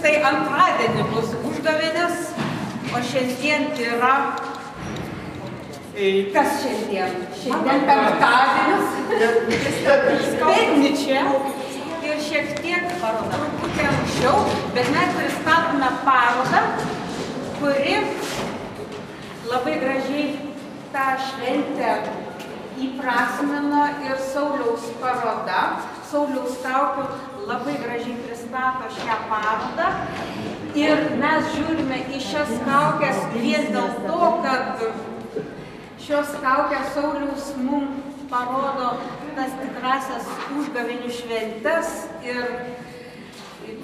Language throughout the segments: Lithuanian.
Tai antradienį bus užgavėnės, o šiandien yra... Kas šiandien? Šiandien penktadienis. Pėdničia. Ir šiek tiek paroda. Truputį anksčiau, bet mes pristatome parodą, kuri labai gražiai tą šventę įprasmino ir Sauliaus paroda. Sauliaus Kaukių labai gražiai pristato šią parodą. Ir mes žiūrime į šias kaukės vien dėl to, kad šios kaukės Sauliaus mums parodo tas tikrasias užgavėnių šventes ir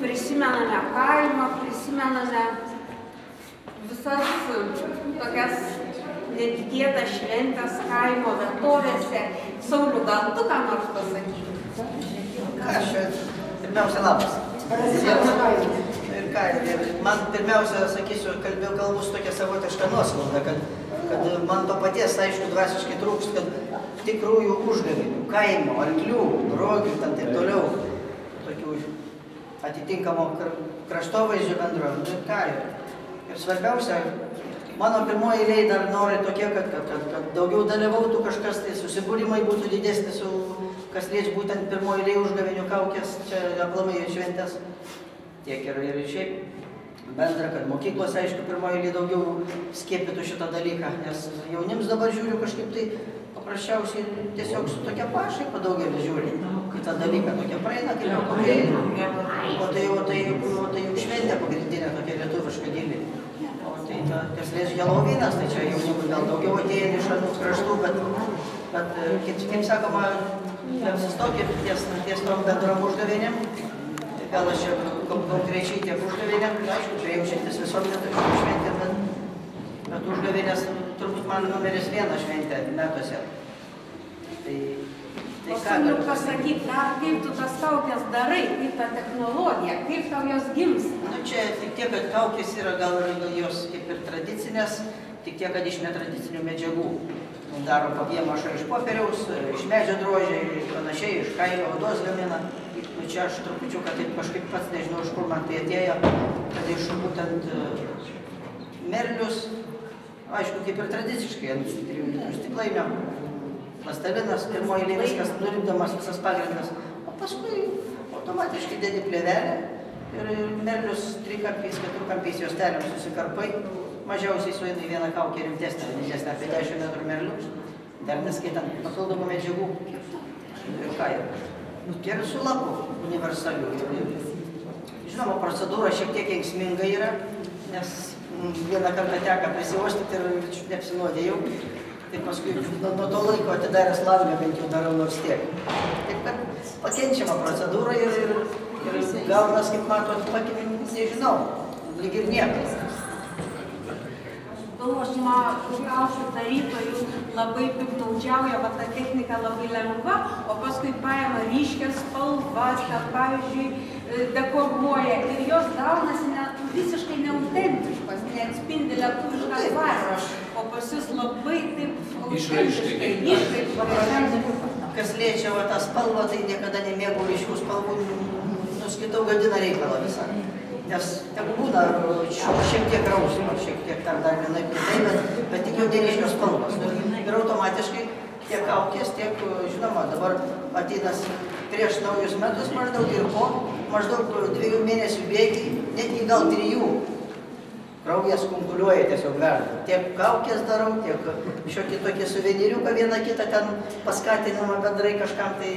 prisimename kaimą, prisimename visas tokias netikėtas šventes kaimo vietovėse. Sauliau, gal tu ką nors pasakyti? Ką aš pirmiausia labas. Ir ką, man pirmiausia, sakysiu, kalbus tokia savotiška nuoskauda, kad man to paties, aišku, dvasiškai trūks, kad tikrųjų užgavėnių, kaimo, arklių, rogių, ten taip toliau, tokių atitinkamo kraštovaizdžio bendruomenių. Ir svarbiausia, mano pirmoji eilė dar nori tokie, kad daugiau dalyvautų kažkas, tai susibūrimai būtų didesnis, kas liečia būtent pirmoji eilė užgavėnių kaukės, čia aplamai šventės, tiek ir šiaip bendra, kad mokyklos, aišku, pirmoji eilė daugiau skiepytų šitą dalyką, nes jaunims dabar žiūriu kažkaip tai paprasčiausiai tiesiog su tokia pašaipa daugelis žiūri į tą dalyką, tokia praeina, kaip jau kokia, o tai jau šventė pagrindinė, tokia lietuviška gili. O tai kas liečia Helovynas, tai čia jaunimui gal daugiau atėjo iš anų kraštų, bet kaip sakoma, apsistokė ties tom bendrom užgavėnėm. Gal aš čia konkrečiai tiek užgavėnėm, aišku, čia jaučiantis visuomenė tokia šventė, bet užgavėnės turbūt man numeris 1 šventė metuose. O Sauliau pasakyk, kaip tu tas kaukės darai, kaip ta technologija, kaip tau jos gims? Nu čia tik tiek, kad kaukės yra gal jos kaip ir tradicinės, tik tiek, kad iš netradicinių medžiagų. Daro papiemašą iš popieriaus, iš medžio drožiai, panašiai, iš kailio odos gamina. Nu čia aš trupučiuką taip kažkaip pats nežinau, iš kur man tai atėjo, kad iš būtent merlius, aišku, kaip ir tradiciškai, ant 3 litrų stiklainio, plastalinas, pirmoji eilė viskas nurimdamas visas pagrindas, o paskui automatiškai dedi plėvelę ir merlius 3-kampiais, 4-kampiais juostelėm susikarpai, mažiausiai sueina į vieną kaukę rimtesnę, didesnę apie 10 metrų merlius, dar neskaitant papildomų medžiagų ir ką jau. Ir su lapu universaliu. Žinoma, procedūra šiek tiek kenksminga yra, nes vieną kartą teka prisiuostyti ir neapsinuodėjau. Tai paskui nuo to laiko atidaręs langą bent jau darau nors tiek. Taip kad pakenčiama procedūra ir gaunas, kaip matot, nežinau, lyg ir niekas. Ruošimą kaukių darytojų labai piktnaudžiauja, va ta technika labai lengva, o paskui paima ryškias spalvas, kad pavyzdžiui dekoruoja ir jos gaunasi visiškai neautentiškos, neatspindi lietuvišką dvasią, o pas jūs labai taip autentiškai, išraiškai. Kas liečia tą spalvą, tai niekada nemėgau ryškių spalvų, nuskaitau gadina reikalą visą. Nes tegu būna šiek tiek rausimo, šiek tiek dar vienai kitai, bet tik jau neryškios spalvos. Ir automatiškai tiek kaukės, tiek, žinoma, dabar ateinas prieš naujus metus maždaug ir po maždaug 2 mėnesių bėgiai, netgi gal 3. Kraujas kunkuliuoja tiesiog verda. Tiek kaukės darau, tiek šiokį tokį suveniriuką vieną kitą ten paskatinimą bendrai kažkam tai,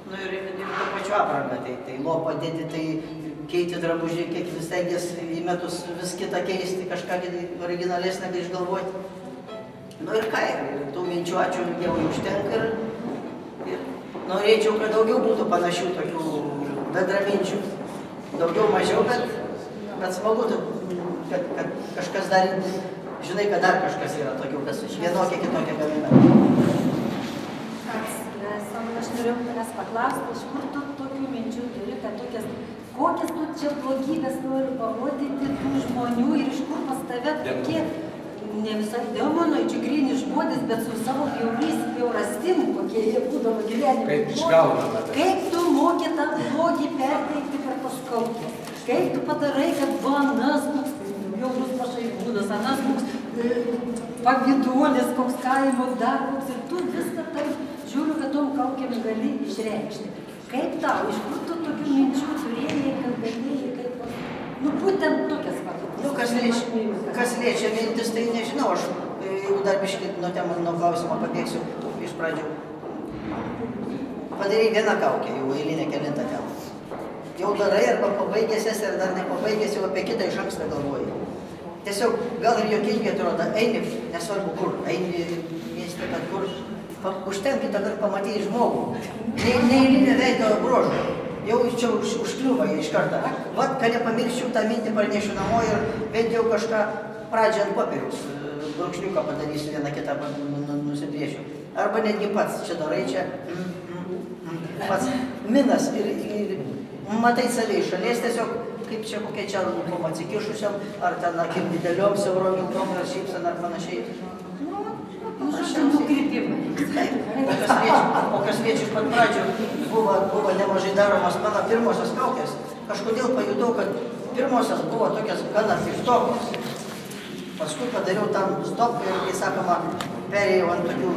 nu ir to pačiu aprangą, tai lopą dėti, tai keiti drabužį, kiek vis tengias į metus vis kitą keisti, kažką originalesnę išgalvoti. Nu ir ką, tų minčių ačiū Dievui užtenka ir norėčiau, kad daugiau būtų panašių tokių bendraminčių. Daugiau mažiau, bet smagu, kad kažkas dar, žinai, kad dar kažkas yra tokių, kas vienokia kitokia gamina. Aš norėjau tavęs paklausti, iš kur tu tokių minčių turi, kad tokias, kokias tu čia blogybės nori parodyti tų žmonių ir iš kur pas tave tokie, ne visai demonai, čia gryni žmonės, bet su savo bjaurastim, kokie jie būdavo gyvenime. Kaip išgaunama tai? Kaip tu moki tą blogį perteikti per tos kaukės? kaip tu padarai, kad vanas, koks jaunus pašaipūnas, anas koks pavyduolis, koks kaimo dar, koks ir tu viską taip žiūriu, kad tom kaukėm gali išreikšti. Kaip tau, iš kur tu tokių minčių turėjai, kad galėjai, kaip... Nu, būtent tokias vardas. Nu, kas liečia mintis, tai nežinau, aš jeigu dar biškį nuo klausimo pabėgsiu, iš pradžių. Padarei vieną kaukę, jau eilinę kelintą temą. Jau darai arba pabaigėsies, ar dar nepabaigėsi, jau apie kitą iš anksto galvoji. Tiesiog gal ir juokingai atrodo, eini, nesvarbu kur, eini mieste, bet kur. Užtenka kitą kartą pamatyti žmogų. Neeilinė veido bruožų. Jau čia užkliūva iš karto. Vat, kad nepamirščiau tą mintį, parnešiu namo ir bent jau kažką pradžią ant popieriaus. Brūkšniuką padarysiu, vieną kitą nusibriešiu. Arba netgi pats čia darai, čia pats minas ir matai save iš šalies tiesiog, kaip čia kokia čia lūpom atsikišusiam, ar ten akim dideliom, siaurom, ilgom, ar šypsan, ar panašiai. O kas liečia iš pat pradžių, buvo nemažai daromas mano pirmosios kaukės. Kažkodėl pajutau, kad pirmosios buvo tokias gana piktokos. Paskui padariau tam stop ir, kai sakoma, perėjau ant tokių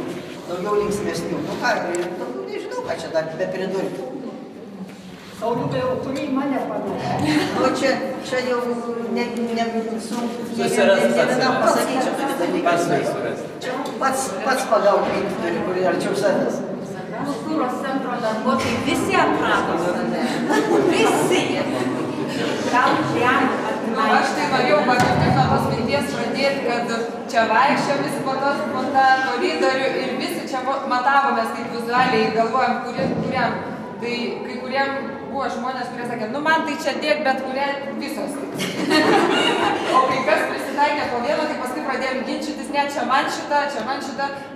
daugiau linksmesnių. Nu ką, nežinau, ką čia dar be pridurti. Sauliukai, kurį mane panašiai. O čia jau ne vienam pasakyčiau tokį dalyką. Čia pats pagauk, kurį arčiau savęs. Kultūros centro darbuotojai visi atrado save. Visi. Gal jam Aš tai norėjau pakalbėti nuo tos minties pradėti, kad čia vaikščia visi po tą koridorių ir visi čia matavomės kaip vizualiai, galvojam, kuriam. Tai kai kuriem buvo žmonės, kurie sakė, nu man tai čia dėk, bet kurie visos. O kai kas prisitaikė po vieną, tai paskui pradėjom ginčytis, ne, čia man šita,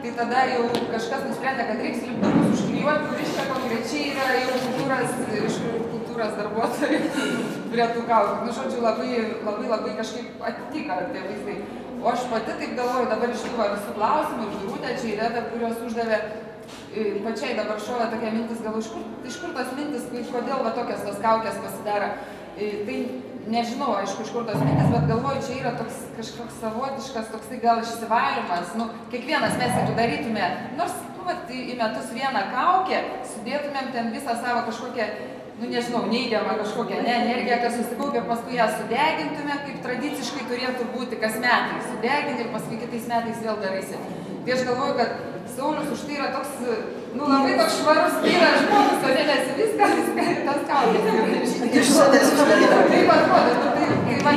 tai tada jau kažkas nusprendė, kad reiks lipdukus užklijuoti, kuris čia konkrečiai yra jau kultūros darbuotojai prie tų kaukių. Nu, žodžiu, labai kažkaip atitiko tie vaizdai. O aš pati taip galvoju, dabar iškliuvo visų klausimų, iš Rūtė, čia įdeda, kurios uždavė. Pačiai dabar šovė tokia mintis, gal iš kur tos mintis, kodėl va tokios tos kaukės pasidaro. Tai nežinau, aišku, iš kur tos mintis, bet galvoju, čia yra toks kažkoks savotiškas, toksai gal išsivalymas. Nu, kiekvienas mes jeigu darytume, nors į metus vieną kaukę, sudėtumėm ten visą savo kažkokią, nu nežinau, neigiamą kažkokią energiją, kas susikaupė, paskui ją sudegintume, kaip tradiciškai turėtų būti kas metai. Sudegini ir paskui kitais metais vėl daraisi. Tai aš galvoju, kad Saulius už tai yra toks, nu labai toks švarus vyras žmogus, o nes viską tas kaukės. Iš savęs uždaryta. Taip atrodo, tai va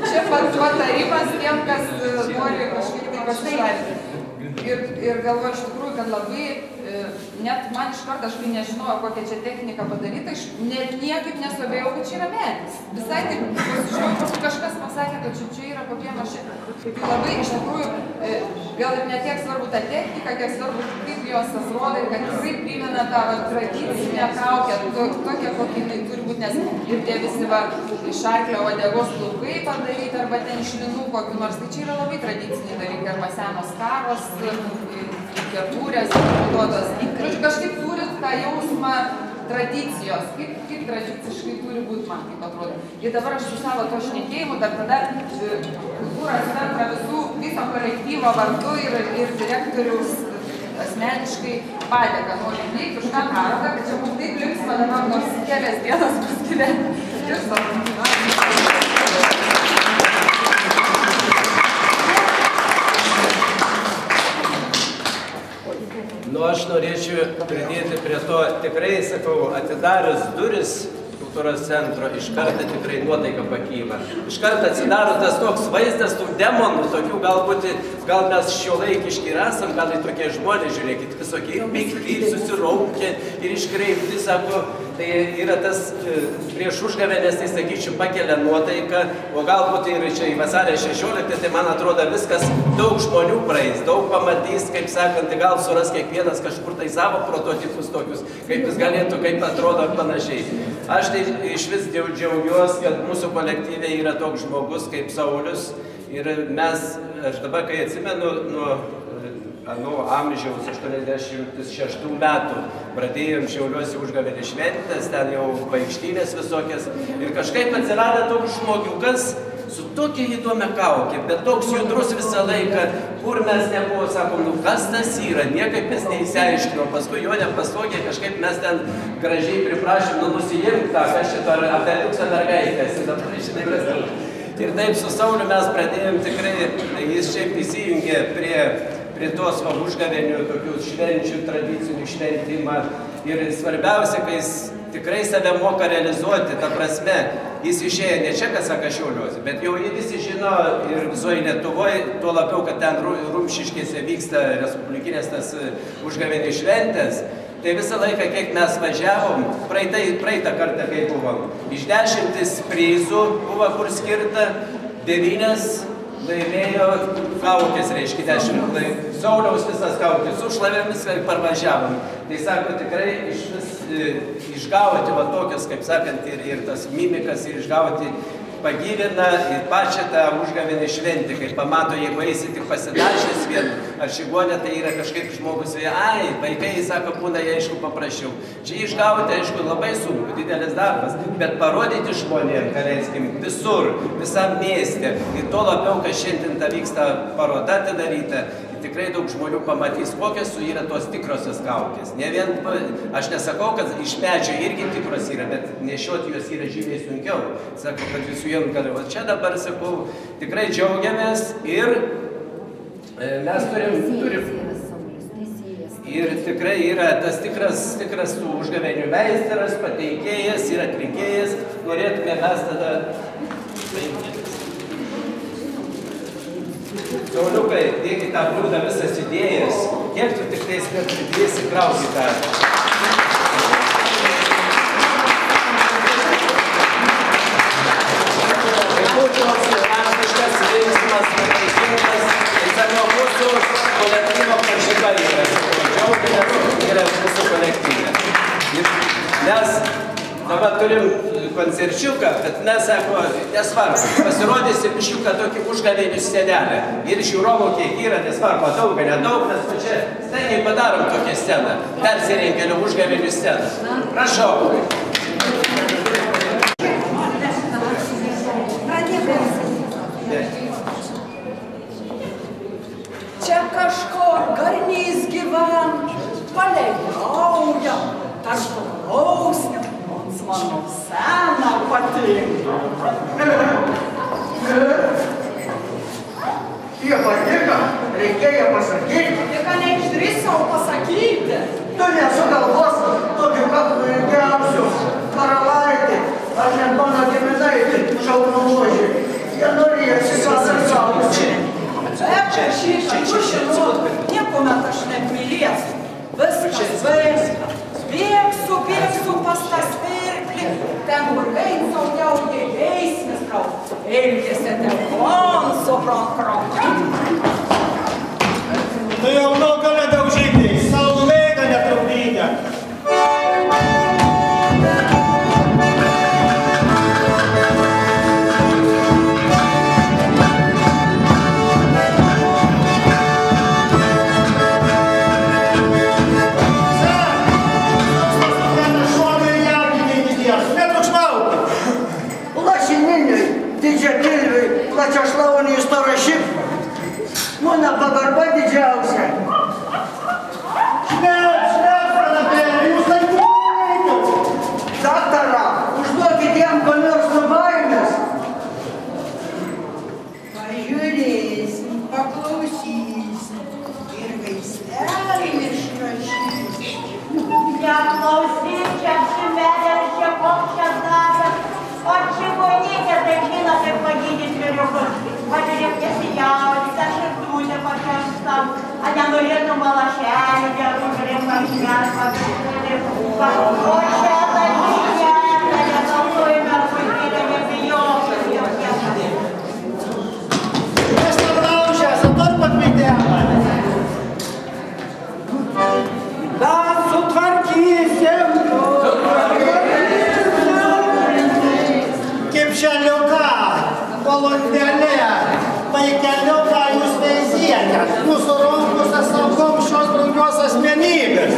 čia patarimas tiem, kas nori kažkaip tai pasišalinti. Ir galvoju iš tikrųjų, kad labai, net man iš karto, aš kai nežinojau, kokią čia techniką padaryta, net niekaip nesuabėjau, kad čia yra medis. Visai taip, paskui kažkas pasakė, kad čia yra kokie mašina. Tai labai iš tikrųjų, gal ir ne tiek svarbu ta technika, kiek svarbu, kaip jos atrodo ir kad tikrai primena tą tradicinę kaukę, tokią, kokia jinai turi būti, nes ir tie visi iš arklio uodegos plaukai padaryti, arba ten iš linų kokių nors, tai čia yra labai tradiciniai dalykai, arba senos karos, kepurės naudotos. Žodžiu, kažkaip turit tą jausmą tradicijos, kaip tradiciškai turi būti, man kaip atrodo. Ir dabar aš su savo to šnekėjimu, dar tada kultūros centro viso kolektyvo vardu ir direktoriaus asmeniškai padėką noriu įveikti už tą parodą, kad čia mums taip linksma dabar nors kelias dienas paskirti. Nu, aš norėčiau pridėti prie to, tikrai, sakau, atidarius duris kultūros centro, iš karto tikrai nuotaika pakyla. Iš karto atsidaro tas toks vaizdas, tų demonų, tokių gal mes šiuolaikiški ir esam, gal ir tokie žmonės, žiūrėkit, visokie ir pikti, ir susiraukę, ir iškreipti, sako, tai yra tas prieš užgavėnės, tai sakyčiau, pakelia nuotaiką, o galbūt ir čia į vasario 16, tai man atrodo viskas, daug žmonių praeis, daug pamatys, kaip sakant, gal suras kiekvienas kažkur tai savo prototipus tokius, kaip jis galėtų, kaip atrodo ir panašiai. Aš tai iš vis džiaugiuosi, kad mūsų kolektyve yra toks žmogus kaip Saulius ir mes, aš dabar kai atsimenu, amžiaus 86 metų pradėjom Šiauliuose užgavėnių šventės, ten jau vaikštynės visokias ir kažkaip atsirado toks žmogiukas su tokia įdomia kaukė, bet toks judrus visą laiką, kur mes nebuvo, sakom, nu kas tas yra, niekaip mes neįsiaiškinom, paskui jo nepastogė, kažkaip mes ten gražiai priprašėm, nu nusijimk tą, kas šito apeliuksą mergaitės, ir dabar žinai, kas ten. Ir taip su Sauliu mes pradėjom tikrai, jis šiaip įsijungė prie tos užgavėnių, tokių švenčių, tradicinių šventimą. Ir svarbiausia, kai jis tikrai save moka realizuoti, ta prasme, jis išėjo ne čia, kas saka Šiauliuose, bet jau jį visi žino ir visoje Lietuvoje, tuo labiau, kad ten Rumšiškėse vyksta respublikinės tas užgavėnių šventės. Tai visą laiką, kiek mes važiavom, praeitą kartą, kai buvom, iš 10 prizų buvo kur skirta, 9 laimėjo kaukės, reiškia 10 Sauliaus visas kaukės, sušlavėm viską ir parvažiavom. Tai sako, tikrai išgauti va tokias, kaip sakant, ir tas mimikas, ir išgauti pagyvina ir pačią tą užgavėnių šventę, kai pamato, jeigu eisi tik pasidažęs vien ar čigonė, tai yra kažkaip žmogus, vaikai, sako, būna jie aišku paprasčiau. Čia išgauti, aišku, labai sunku, didelis darbas, bet parodyti žmonėm, kaleiskim, visur, visam mieste, ir to labiau, kad šiandien ta vyksta paroda atidaryta, tikrai daug žmonių pamatys, kokios yra tos tikrosios kaukės. Ne vien, aš nesakau, kad iš medžio irgi tikros yra, bet nešioti jos yra žymiai sunkiau. Sakau, kad visų jom galima. Čia dabar, sakau, tikrai džiaugiamės ir mes turim ir tikrai yra tas tikras tų užgavėnių meisteras, pateikėjas ir atlikėjas. Norėtume mes tada Sauliukai, dėkit tą bliūdą visas idėjas, kiek tu tik tais nepridėsi krausi tą. Tai būtos romantiškas, linksmas, neteisingas, tai sakau, mūsų kolektyvo pažyba yra. Džiaugiamės, yra mūsų kolektyve. Mes dabar turim koncerčiuką, bet mes, sako, nesvarbu, pasirodysim šiuką tokį užgavėnių scenelę. Ir žiūrovų kiek yra, nesvarbu, daug, nedaug, mes čia staigiai padarom tokią sceną. Persirengėlių užgavėnių sceną. Prašau. Čia kažko garnys gyvam, paleidauja, tarp rausnių. Mano sena patinka. Jie patinka, reikėjo pasakyti. Tik neišdrįsau pasakyti. Tu nesugalvos tokių geriausių karalaitį, ar net mano giminaitį, šaunuožiai. Jie norėjo atsisaugusi. Bet aš žinau, niekuomet aš nepmylėsiu. Viskas. Bėgsiu pas tas pirklį, ten kur gaisaugiauja eismis kraut. Elgėsi telefon su kron. Tai jau galė daug žygiai, saulėga netrukdynė. Didžiapilviui, plačiašlauniui storašip. Mano pagarba didžiausia. Šlep, pranapėlė, jūs laikų. Daktara, užduokit jam ko nors nuo baimės. Pažiūrėsim, paklausysim ir gaistelį išrašysim. Neklausyk, čia apsimetęs, čia koks davęs. O čigonytė tai žino, kaip pagydys vyriukus. Pažiūrėk, nesijaudys, aš ir dūnę pačiam. A nenorėtum malašelį, gerų grėmą išgerti, pagrįsti. O čia dalyje, negalvojame, puikėlė nebijok, jokie. Mes nebraužęs, atar patmitėmą. Da, sutvarkysim. Kaip šaliuka, valandėlė, vaikeliuką jūs veizėte. Jūsų rankose saugom šios brangios asmenybės.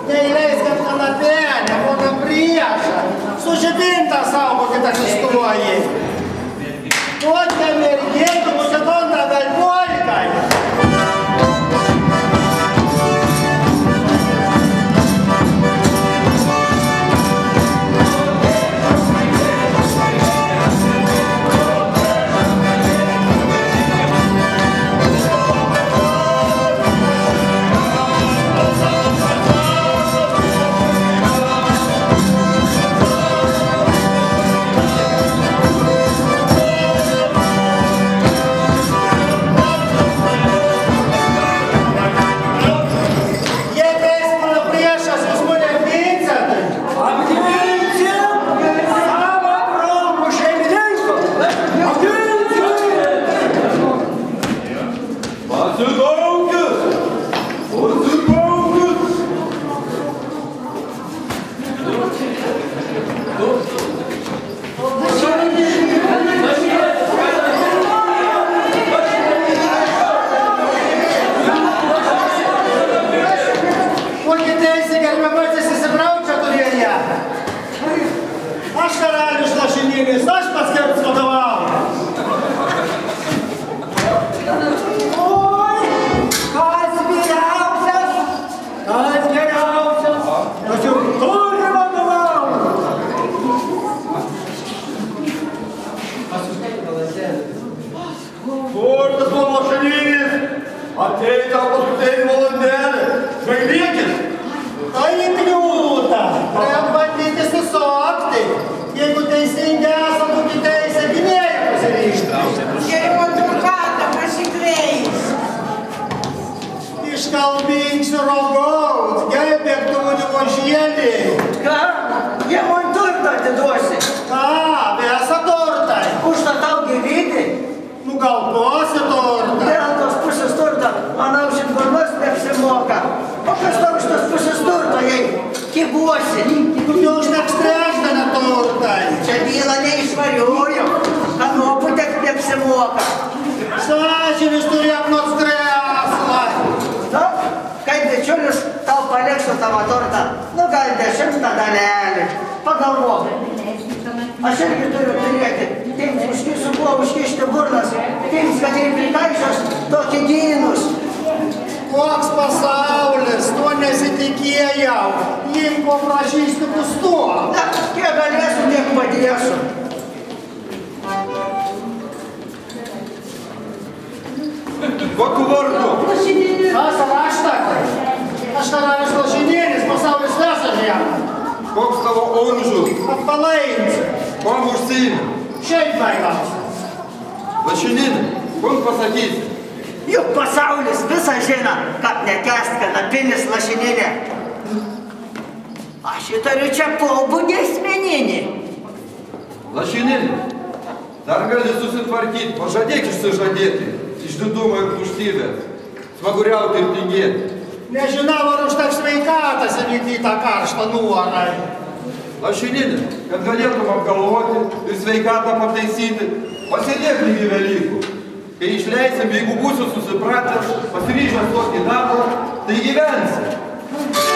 Neįleiskit kanapėlę, mano priešą. Su žibintą saugokit asistuoji. Tokia mergėtų nusidonta galbolkai. Aš irgi turiu turėti. Tiems užkišų buvo užkišti burnas. Tiems, kad ir prikaišos tokį gynus. Koks pasaulis, tuo nesitikėjau. Jim ko prašysiu pustuo. Na, kiek galėsiu, tiek padėsiu. Kokiu vardu? Kas raštakai? Aš karalius Lašinėlis, pasaulis nesažė. Koks tavo amžius? Apalains. Kuom užsiimi? Šiaip baigams. Lašininė, kuom pasakysi? Juk pasaulis visą žino, kad nekest kanapinis Lašininė. Aš įtariu čia pobūdį asmeninį. Lašininė, dar gali susitvarkyti, pažadėk išsižadėti. Išdidumo ir tuštybės. Smaguriauti ir tingėti. Nežinau, ar užteks sveikatas įvykdyti tą karštą nuorą. Lašininė, kad galėtum apgalvoti ir sveikatą pataisyti, pasėdėk lygi Velykų. Kai išleisim, jeigu būsiu susipratęs, pasiryžęs tokį darbą, tai gyvensi.